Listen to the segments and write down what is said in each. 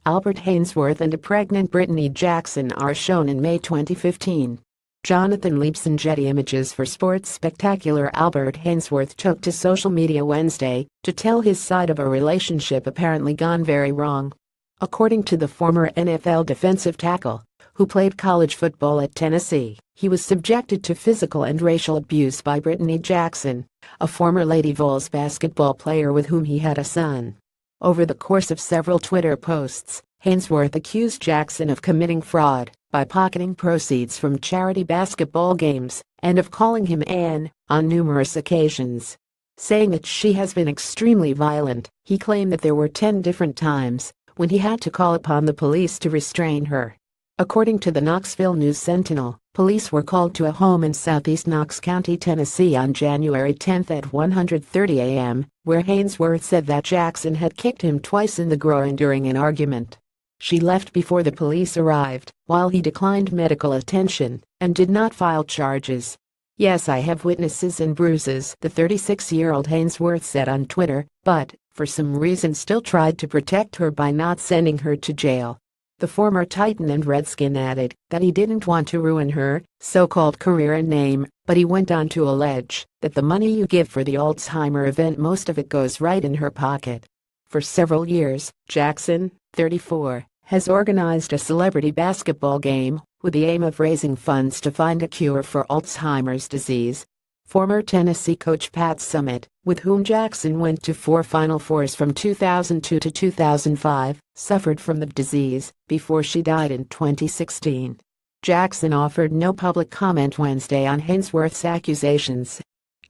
Albert Haynesworth and a pregnant Brittany Jackson are shown in May 2015. Jonathan LeibsonGetty Images for Sports. Spectacular Albert Haynesworth took to social media Wednesday to tell his side of a relationship apparently gone very wrong. According to the former NFL defensive tackle, who played college football at Tennessee, he was subjected to physical and racial abuse by Brittany Jackson, a former Lady Vols basketball player with whom he had a son. Over the course of several Twitter posts, Haynesworth accused Jackson of committing fraud by pocketing proceeds from charity basketball games and of calling him Ann on numerous occasions. Saying that she has been extremely violent, he claimed that there were 10 different times when he had to call upon the police to restrain her. According to the Knoxville News-Sentinel, police were called to a home in southeast Knox County, Tennessee on January 10 at 1:30 a.m., where Haynesworth said that Jackson had kicked him twice in the groin during an argument. She left before the police arrived, while he declined medical attention and did not file charges. "Yes, I have witnesses and bruises," the 36-year-old Haynesworth said on Twitter, but, for some reason, still tried to protect her by not sending her to jail. The former Titan and Redskin added that he didn't want to ruin her so-called career and name, but he went on to allege that the money you give for the Alzheimer event, most of it goes right in her pocket. For several years, Jackson, 34, has organized a celebrity basketball game with the aim of raising funds to find a cure for Alzheimer's disease. Former Tennessee coach Pat Summitt, with whom Jackson went to 4 Final Fours from 2002 to 2005, suffered from the disease before she died in 2016. Jackson offered no public comment Wednesday on Haynesworth's accusations.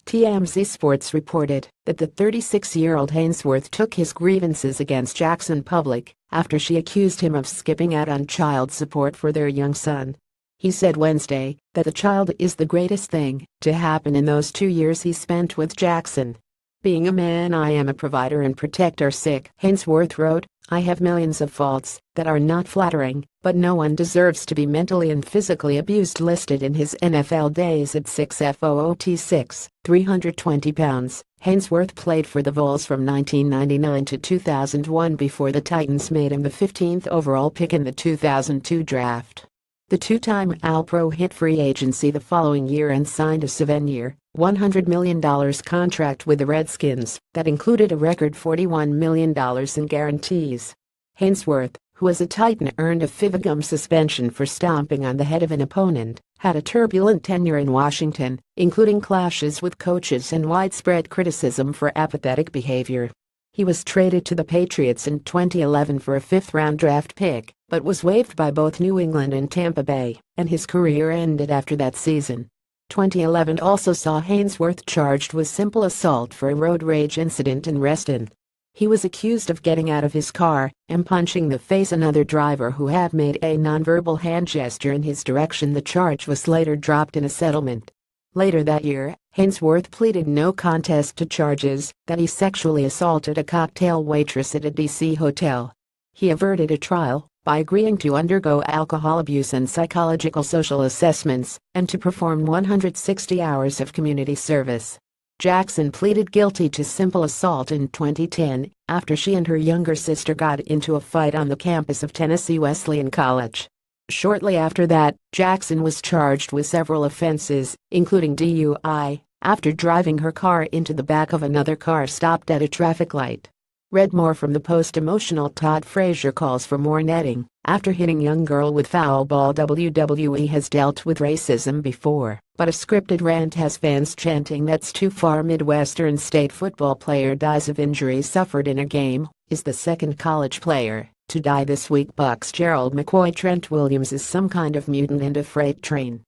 TMZ Sports reported that the 36-year-old Haynesworth took his grievances against Jackson public after she accused him of skipping out on child support for their young son. He said Wednesday that the child is the greatest thing to happen in those 2 years he spent with Jackson. "Being a man, I am a provider and protect our sick," Haynesworth wrote. "I have millions of faults that are not flattering, but no one deserves to be mentally and physically abused." Listed in his NFL days at 6'6", 320 pounds, Haynesworth played for the Vols from 1999 to 2001 before the Titans made him the 15th overall pick in the 2002 draft. The two-time All-Pro hit free agency the following year and signed a 7-year, $100 million contract with the Redskins that included a record $41 million in guarantees. Haynesworth, who as a Titan earned a 5-game suspension for stomping on the head of an opponent, had a turbulent tenure in Washington, including clashes with coaches and widespread criticism for apathetic behavior. He was traded to the Patriots in 2011 for a 5th-round draft pick, but was waived by both New England and Tampa Bay, and his career ended after that season. 2011 also saw Haynesworth charged with simple assault for a road rage incident in Reston. He was accused of getting out of his car and punching the face another driver who had made a nonverbal hand gesture in his direction. The charge was later dropped in a settlement. Later that year, Haynesworth pleaded no contest to charges that he sexually assaulted a cocktail waitress at a D.C. hotel. He averted a trial by agreeing to undergo alcohol abuse and psychological social assessments and to perform 160 hours of community service. Jackson pleaded guilty to simple assault in 2010 after she and her younger sister got into a fight on the campus of Tennessee Wesleyan College. Shortly after that, Jackson was charged with several offenses, including DUI, after driving her car into the back of another car stopped at a traffic light. Read more from the Post. Emotional Todd Frazier calls for more netting after hitting young girl with foul ball. WWE has dealt with racism before, but a scripted rant has fans chanting that's too far. Midwestern State football player dies of injuries suffered in a game, is the second college player to die this week. Bucks Gerald McCoy. Trent Williams is some kind of mutant and a freight train.